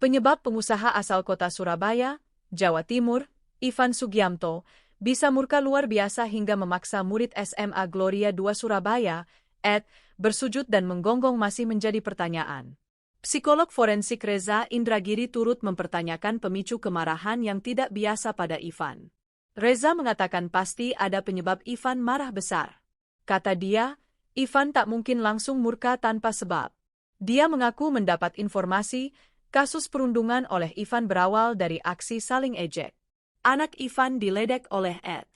penyebab pengusaha asal kota Surabaya, Jawa Timur, Ivan Sugiamto, bisa murka luar biasa hingga memaksa murid SMA Gloria II Surabaya, bersujud dan menggonggong masih menjadi pertanyaan. Psikolog forensik Reza Indragiri turut mempertanyakan pemicu kemarahan yang tidak biasa pada Ivan. Reza mengatakan pasti ada penyebab Ivan marah besar. Kata dia, Ivan tak mungkin langsung murka tanpa sebab. Dia mengaku mendapat informasi, kasus perundungan oleh Ivan berawal dari aksi saling ejek. Anak Ivan diledek oleh Ed.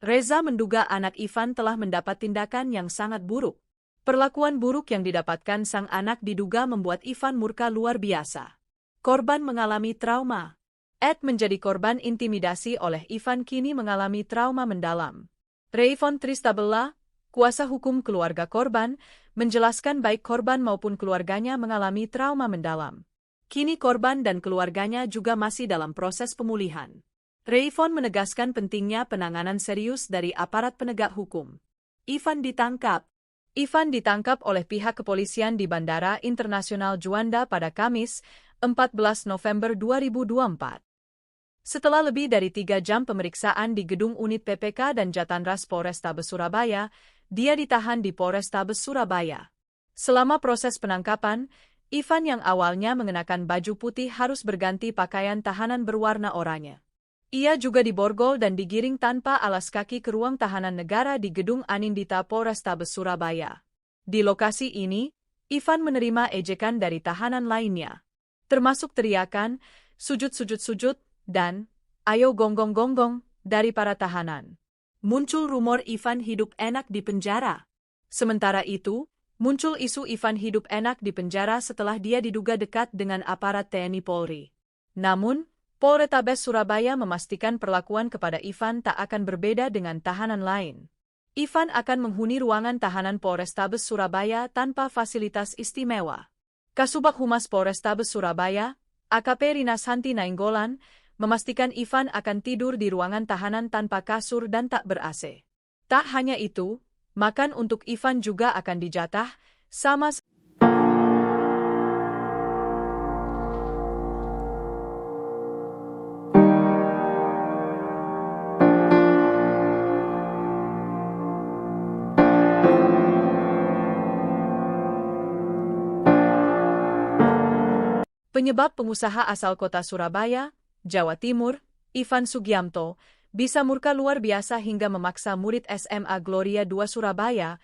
Reza menduga anak Ivan telah mendapat tindakan yang sangat buruk. Perlakuan buruk yang didapatkan sang anak diduga membuat Ivan murka luar biasa. Korban mengalami trauma. Ed menjadi korban intimidasi oleh Ivan kini mengalami trauma mendalam. Rayvon Tristabella, kuasa hukum keluarga korban, menjelaskan baik korban maupun keluarganya mengalami trauma mendalam. Kini korban dan keluarganya juga masih dalam proses pemulihan. Rayvon menegaskan pentingnya penanganan serius dari aparat penegak hukum. Ivan ditangkap. Ivan ditangkap oleh pihak kepolisian di Bandara Internasional Juanda pada Kamis, 14 November 2024. Setelah lebih dari 3 jam pemeriksaan di gedung unit PPK dan Jatanras Polrestabes Surabaya, dia ditahan di Polrestabes Surabaya. Selama proses penangkapan, Ivan yang awalnya mengenakan baju putih harus berganti pakaian tahanan berwarna oranye. Ia juga diborgol dan digiring tanpa alas kaki ke ruang tahanan negara di Gedung Anindita Polrestabes Surabaya. Di lokasi ini, Ivan menerima ejekan dari tahanan lainnya, termasuk teriakan, sujud-sujud-sujud, dan ayo gonggong-gonggong dari para tahanan. Muncul rumor Ivan hidup enak di penjara. Sementara itu, muncul isu Ivan hidup enak di penjara setelah dia diduga dekat dengan aparat TNI Polri. Namun, Polrestabes Surabaya memastikan perlakuan kepada Ivan tak akan berbeda dengan tahanan lain. Ivan akan menghuni ruangan tahanan Polrestabes Surabaya tanpa fasilitas istimewa. Kasubag Humas Polrestabes Surabaya, AKP Rina Santi Nainggolan, memastikan Ivan akan tidur di ruangan tahanan tanpa kasur dan tak ber-AC. Tak hanya itu, makan untuk Ivan juga akan dijatah, sama penyebab pengusaha asal kota Surabaya, Jawa Timur, Ivan Sugiamto, bisa murka luar biasa hingga memaksa murid SMA Gloria II Surabaya,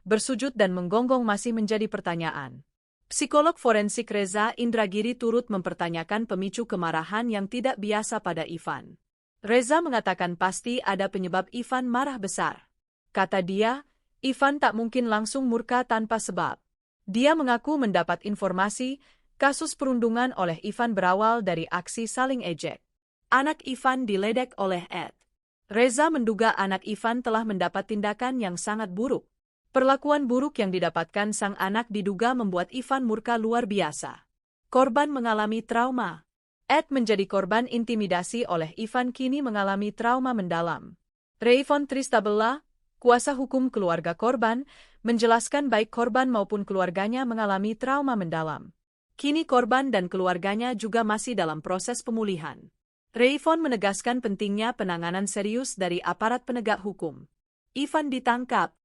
bersujud dan menggonggong masih menjadi pertanyaan. Psikolog forensik Reza Indragiri turut mempertanyakan pemicu kemarahan yang tidak biasa pada Ivan. Reza mengatakan pasti ada penyebab Ivan marah besar. Kata dia, Ivan tak mungkin langsung murka tanpa sebab. Dia mengaku mendapat informasi, kasus perundungan oleh Ivan berawal dari aksi saling ejek. Anak Ivan diledek oleh Ed. Reza menduga anak Ivan telah mendapat tindakan yang sangat buruk. Perlakuan buruk yang didapatkan sang anak diduga membuat Ivan murka luar biasa. Korban mengalami trauma. Ed menjadi korban intimidasi oleh Ivan kini mengalami trauma mendalam. Rayvon Tristabella, kuasa hukum keluarga korban, menjelaskan baik korban maupun keluarganya mengalami trauma mendalam. Kini korban dan keluarganya juga masih dalam proses pemulihan. Rayvon menegaskan pentingnya penanganan serius dari aparat penegak hukum. Ivan ditangkap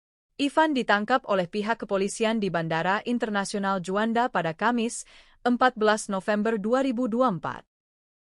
oleh pihak kepolisian di Bandara Internasional Juanda pada Kamis, 14 November 2024.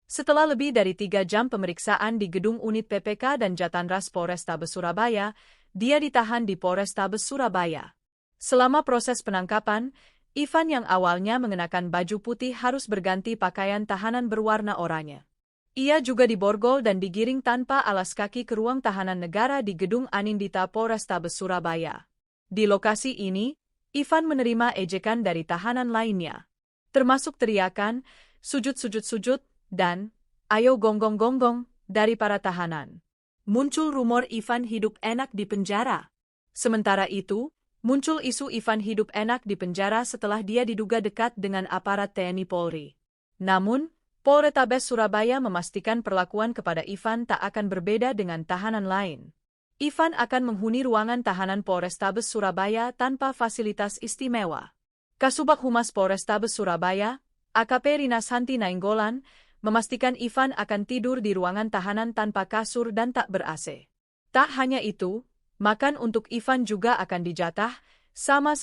Setelah lebih dari 3 jam pemeriksaan di gedung unit PPK dan Jatanras Polrestabes Surabaya, dia ditahan di Polrestabes Surabaya. Selama proses penangkapan, Ivan yang awalnya mengenakan baju putih harus berganti pakaian tahanan berwarna oranye. Ia juga diborgol dan digiring tanpa alas kaki ke ruang tahanan negara di Gedung Anindita Polrestabes Surabaya. Di lokasi ini, Ivan menerima ejekan dari tahanan lainnya, termasuk teriakan, sujud, dan ayo gonggong-gonggong dari para tahanan. Muncul rumor Ivan hidup enak di penjara. Sementara itu, muncul isu Ivan hidup enak di penjara setelah dia diduga dekat dengan aparat TNI Polri. Namun, Polrestabes Surabaya memastikan perlakuan kepada Ivan tak akan berbeda dengan tahanan lain. Ivan akan menghuni ruangan tahanan Polrestabes Surabaya tanpa fasilitas istimewa. Kasubag Humas Polrestabes Surabaya, AKP Rina Santi Nainggolan, memastikan Ivan akan tidur di ruangan tahanan tanpa kasur dan tak ber-AC. Tak hanya itu, makan untuk Ivan juga akan dijatah, sama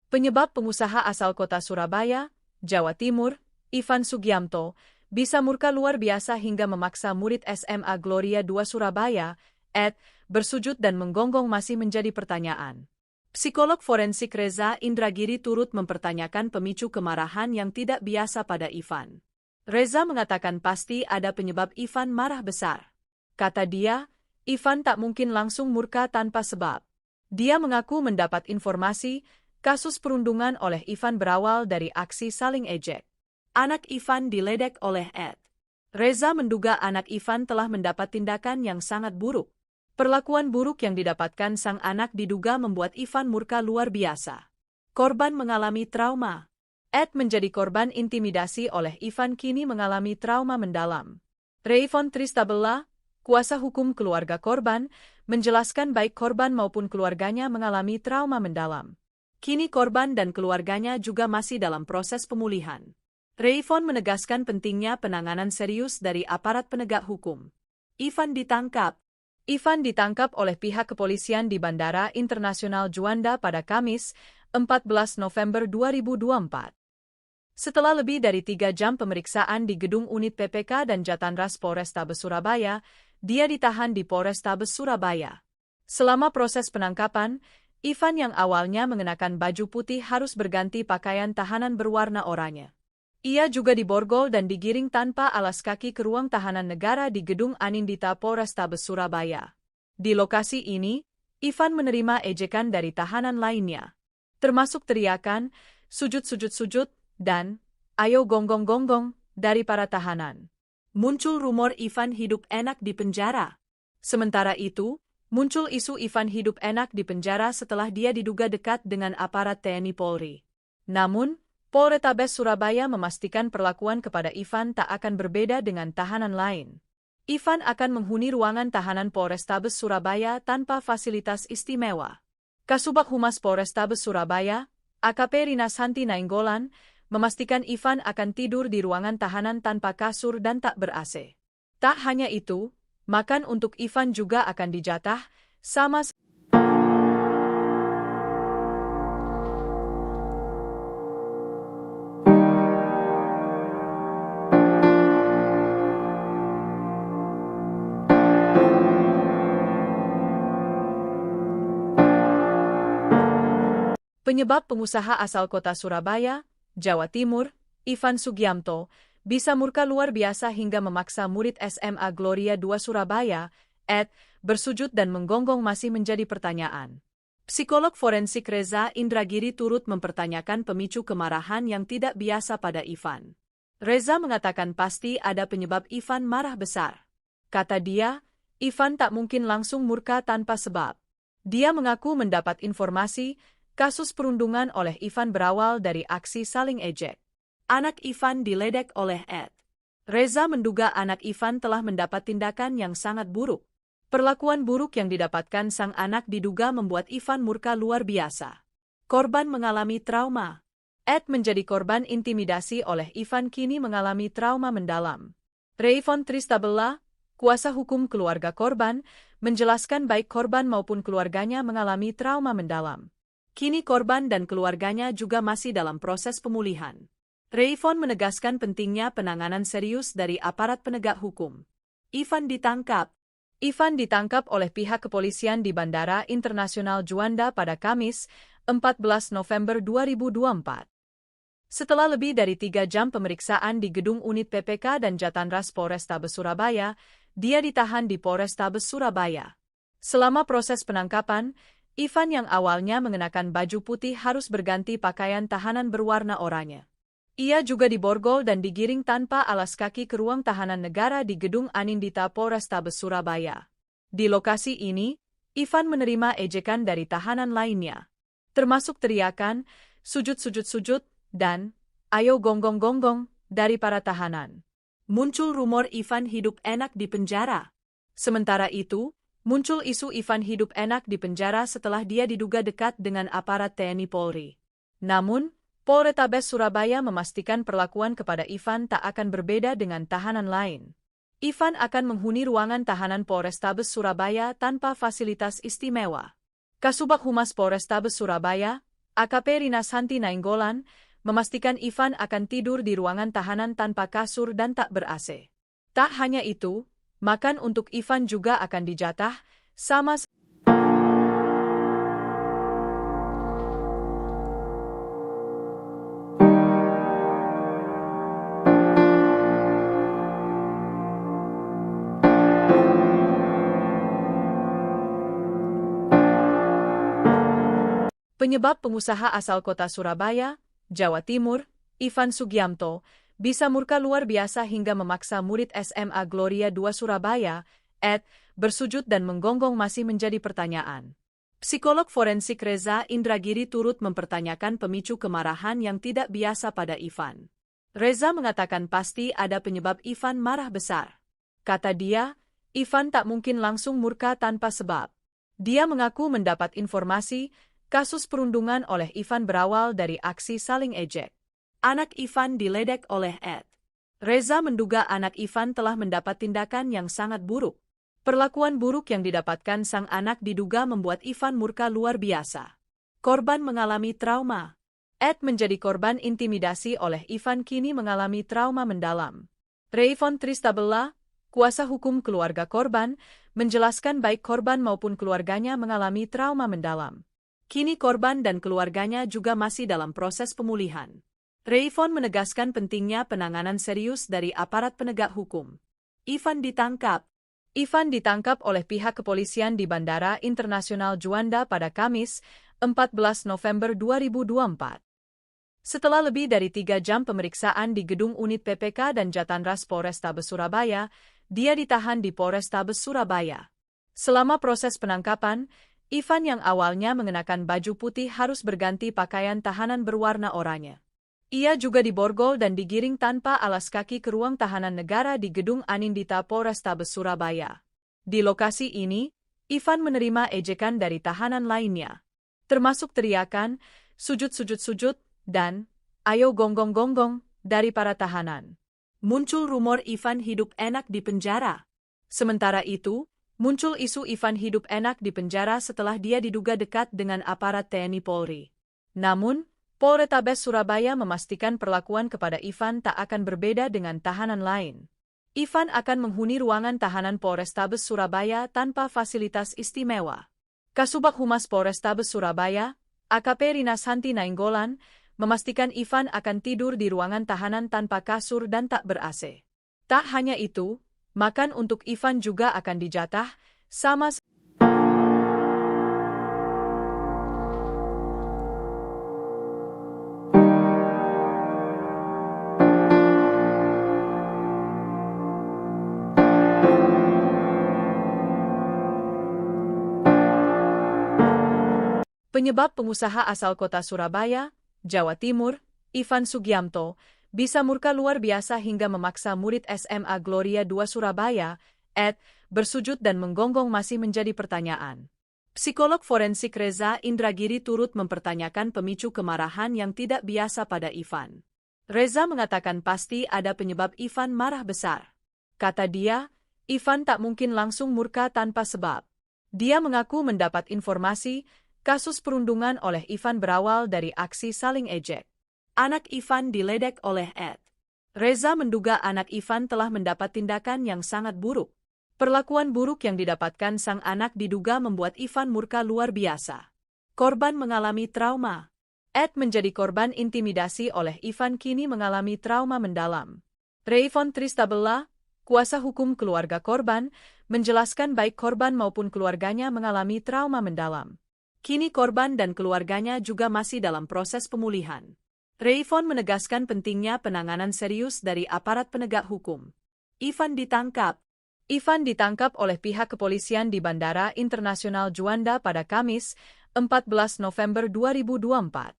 penyebab pengusaha asal kota Surabaya, Jawa Timur, Ivan Sugiamto, bisa murka luar biasa hingga memaksa murid SMA Gloria II Surabaya, bersujud dan menggonggong masih menjadi pertanyaan. Psikolog forensik Reza Indragiri turut mempertanyakan pemicu kemarahan yang tidak biasa pada Ivan. Reza mengatakan pasti ada penyebab Ivan marah besar. Kata dia, Ivan tak mungkin langsung murka tanpa sebab. Dia mengaku mendapat informasi, kasus perundungan oleh Ivan berawal dari aksi saling ejek. Anak Ivan diledek oleh Ed. Reza menduga anak Ivan telah mendapat tindakan yang sangat buruk. Perlakuan buruk yang didapatkan sang anak diduga membuat Ivan murka luar biasa. Korban mengalami trauma. Ed menjadi korban intimidasi oleh Ivan kini mengalami trauma mendalam. Rayvon Tristabella, kuasa hukum keluarga korban, menjelaskan baik korban maupun keluarganya mengalami trauma mendalam. Kini korban dan keluarganya juga masih dalam proses pemulihan. Rayvon menegaskan pentingnya penanganan serius dari aparat penegak hukum. Ivan ditangkap oleh pihak kepolisian di Bandara Internasional Juanda pada Kamis, 14 November 2024. Setelah lebih dari 3 jam pemeriksaan di gedung unit PPK dan Jatanras Polrestabes Surabaya, dia ditahan di Polrestabes Surabaya. Selama proses penangkapan, Ivan yang awalnya mengenakan baju putih harus berganti pakaian tahanan berwarna oranye. Ia juga diborgol dan digiring tanpa alas kaki ke ruang tahanan negara di Gedung Anindita Polrestabes Surabaya. Di lokasi ini, Ivan menerima ejekan dari tahanan lainnya, termasuk teriakan, sujud-sujud-sujud, dan ayo gonggong-gonggong dari para tahanan. Muncul rumor Ivan hidup enak di penjara. Sementara itu, muncul isu Ivan hidup enak di penjara setelah dia diduga dekat dengan aparat TNI Polri. Namun, Polrestabes Surabaya memastikan perlakuan kepada Ivan tak akan berbeda dengan tahanan lain. Ivan akan menghuni ruangan tahanan Polrestabes Surabaya tanpa fasilitas istimewa. Kasubag Humas Polrestabes Surabaya, AKP Rina Santi Nainggolan, memastikan Ivan akan tidur di ruangan tahanan tanpa kasur dan tak ber-AC. Tak hanya itu, makan untuk Ivan juga akan dijatah, sama penyebab pengusaha asal kota Surabaya, Jawa Timur, Ivan Sugiamto, bisa murka luar biasa hingga memaksa murid SMA Gloria II Surabaya, bersujud dan menggonggong masih menjadi pertanyaan. Psikolog forensik Reza Indragiri turut mempertanyakan pemicu kemarahan yang tidak biasa pada Ivan. Reza mengatakan pasti ada penyebab Ivan marah besar. Kata dia, Ivan tak mungkin langsung murka tanpa sebab. Dia mengaku mendapat informasi, kasus perundungan oleh Ivan berawal dari aksi saling ejek. Anak Ivan diledek oleh Ed. Reza menduga anak Ivan telah mendapat tindakan yang sangat buruk. Perlakuan buruk yang didapatkan sang anak diduga membuat Ivan murka luar biasa. Korban mengalami trauma. Ed menjadi korban intimidasi oleh Ivan kini mengalami trauma mendalam. Rayvon Tristabella, kuasa hukum keluarga korban, menjelaskan baik korban maupun keluarganya mengalami trauma mendalam. Kini korban dan keluarganya juga masih dalam proses pemulihan. Rayvon menegaskan pentingnya penanganan serius dari aparat penegak hukum. Ivan ditangkap oleh pihak kepolisian di Bandara Internasional Juanda pada Kamis, 14 November 2024. Setelah lebih dari 3 jam pemeriksaan di gedung unit PPK dan Jatanras Polrestabes Surabaya, dia ditahan di Polrestabes Surabaya. Selama proses penangkapan, Ivan yang awalnya mengenakan baju putih harus berganti pakaian tahanan berwarna oranye. Ia juga diborgol dan digiring tanpa alas kaki ke ruang tahanan negara di Gedung Anindita Polrestabes Surabaya. Di lokasi ini, Ivan menerima ejekan dari tahanan lainnya, termasuk teriakan, sujud-sujud-sujud, dan ayo gonggong-gonggong dari para tahanan. Muncul rumor Ivan hidup enak di penjara. Sementara itu, muncul isu Ivan hidup enak di penjara setelah dia diduga dekat dengan aparat TNI Polri. Namun, Polrestabes Surabaya memastikan perlakuan kepada Ivan tak akan berbeda dengan tahanan lain. Ivan akan menghuni ruangan tahanan Polrestabes Surabaya tanpa fasilitas istimewa. Kasubag Humas Polrestabes Surabaya, AKP Rina Santi Nainggolan, memastikan Ivan akan tidur di ruangan tahanan tanpa kasur dan tak ber-AC. Tak hanya itu, makan untuk Ivan juga akan dijatah, sama penyebab pengusaha asal kota Surabaya, Jawa Timur, Ivan Sugiamto, bisa murka luar biasa hingga memaksa murid SMA Gloria II Surabaya, bersujud dan menggonggong masih menjadi pertanyaan. Psikolog forensik Reza Indragiri turut mempertanyakan pemicu kemarahan yang tidak biasa pada Ivan. Reza mengatakan pasti ada penyebab Ivan marah besar. Kata dia, Ivan tak mungkin langsung murka tanpa sebab. Dia mengaku mendapat informasi, kasus perundungan oleh Ivan berawal dari aksi saling ejek. Anak Ivan diledek oleh Ed. Reza menduga anak Ivan telah mendapat tindakan yang sangat buruk. Perlakuan buruk yang didapatkan sang anak diduga membuat Ivan murka luar biasa. Korban mengalami trauma. Ed menjadi korban intimidasi oleh Ivan kini mengalami trauma mendalam. Rayvon Tristabella, kuasa hukum keluarga korban, menjelaskan baik korban maupun keluarganya mengalami trauma mendalam. Kini korban dan keluarganya juga masih dalam proses pemulihan. Rayvon menegaskan pentingnya penanganan serius dari aparat penegak hukum. Ivan ditangkap oleh pihak kepolisian di Bandara Internasional Juanda pada Kamis, 14 November 2024. Setelah lebih dari 3 jam pemeriksaan di gedung unit PPK dan Jatanras Polrestabes Surabaya, dia ditahan di Polrestabes Surabaya. Selama proses penangkapan, Ivan yang awalnya mengenakan baju putih harus berganti pakaian tahanan berwarna oranye. Ia juga diborgol dan digiring tanpa alas kaki ke ruang tahanan negara di Gedung Anindita Polrestabes Surabaya. Di lokasi ini, Ivan menerima ejekan dari tahanan lainnya, termasuk teriakan, sujud-sujud-sujud, dan ayo gonggong-gonggong dari para tahanan. Muncul rumor Ivan hidup enak di penjara. Sementara itu, muncul isu Ivan hidup enak di penjara setelah dia diduga dekat dengan aparat TNI Polri. Namun, Polrestabes Surabaya memastikan perlakuan kepada Ivan tak akan berbeda dengan tahanan lain. Ivan akan menghuni ruangan tahanan Polrestabes Surabaya tanpa fasilitas istimewa. Kasubag Humas Polrestabes Surabaya, AKP Rina Santi Nainggolan, memastikan Ivan akan tidur di ruangan tahanan tanpa kasur dan tak ber-AC. Tak hanya itu, makan untuk Ivan juga akan dijatah, sama penyebab pengusaha asal kota Surabaya, Jawa Timur, Ivan Sugiamto, bisa murka luar biasa hingga memaksa murid SMA Gloria 2 Surabaya, bersujud dan menggonggong masih menjadi pertanyaan. Psikolog forensik Reza Indragiri turut mempertanyakan pemicu kemarahan yang tidak biasa pada Ivan. Reza mengatakan pasti ada penyebab Ivan marah besar. Kata dia, Ivan tak mungkin langsung murka tanpa sebab. Dia mengaku mendapat informasi, kasus perundungan oleh Ivan berawal dari aksi saling ejek. Anak Ivan diledek oleh Ed. Reza menduga anak Ivan telah mendapat tindakan yang sangat buruk. Perlakuan buruk yang didapatkan sang anak diduga membuat Ivan murka luar biasa. Korban mengalami trauma. Ed menjadi korban intimidasi oleh Ivan kini mengalami trauma mendalam. Rayvon Tristabella, kuasa hukum keluarga korban, menjelaskan baik korban maupun keluarganya mengalami trauma mendalam. Kini korban dan keluarganya juga masih dalam proses pemulihan. Rayvon menegaskan pentingnya penanganan serius dari aparat penegak hukum. Ivan ditangkap. Ivan ditangkap oleh pihak kepolisian di Bandara Internasional Juanda pada Kamis, 14 November 2024.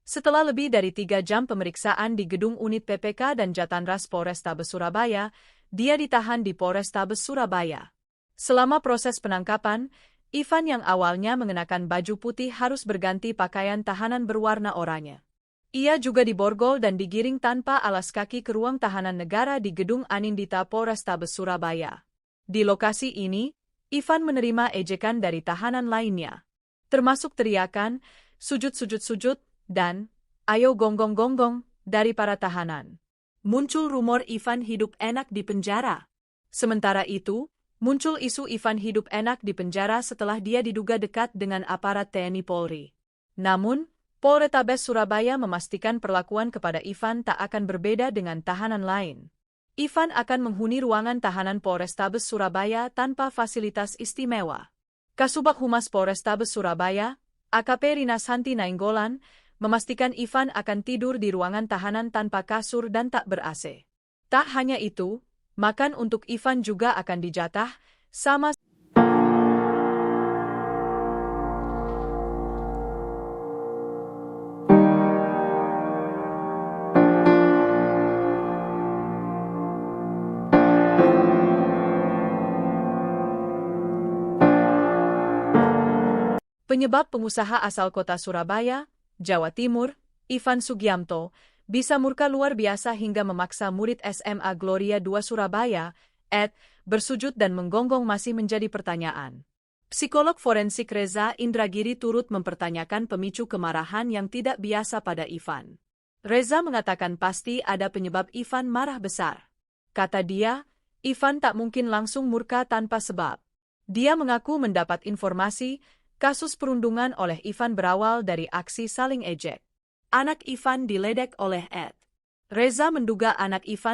Setelah lebih dari 3 jam pemeriksaan di gedung unit PPK dan Jatanras Polrestabes Surabaya, dia ditahan di Polrestabes Surabaya. Selama proses penangkapan, Ivan yang awalnya mengenakan baju putih harus berganti pakaian tahanan berwarna oranye. Ia juga diborgol dan digiring tanpa alas kaki ke ruang tahanan negara di Gedung Anindita Polrestabes Surabaya. Di lokasi ini, Ivan menerima ejekan dari tahanan lainnya, termasuk teriakan, sujud-sujud-sujud, dan ayo gonggong-gonggong dari para tahanan. Muncul rumor Ivan hidup enak di penjara. Sementara itu, muncul isu Ivan hidup enak di penjara setelah dia diduga dekat dengan aparat TNI Polri. Namun, Polrestabes Surabaya memastikan perlakuan kepada Ivan tak akan berbeda dengan tahanan lain. Ivan akan menghuni ruangan tahanan Polrestabes Surabaya tanpa fasilitas istimewa. Kasubag Humas Polrestabes Surabaya, AKP Rina Santi Nainggolan, memastikan Ivan akan tidur di ruangan tahanan tanpa kasur dan tak ber-AC. Tak hanya itu, makan untuk Ivan juga akan dijatah, sama penyebab pengusaha asal kota Surabaya, Jawa Timur, Ivan Sugiamto, bisa murka luar biasa hingga memaksa murid SMA Gloria 2 Surabaya, bersujud dan menggonggong masih menjadi pertanyaan. Psikolog forensik Reza Indragiri turut mempertanyakan pemicu kemarahan yang tidak biasa pada Ivan. Reza mengatakan pasti ada penyebab Ivan marah besar. Kata dia, Ivan tak mungkin langsung murka tanpa sebab. Dia mengaku mendapat informasi, kasus perundungan oleh Ivan berawal dari aksi saling ejek. Anak Ivan diledek oleh Ed. Reza menduga anak Ivan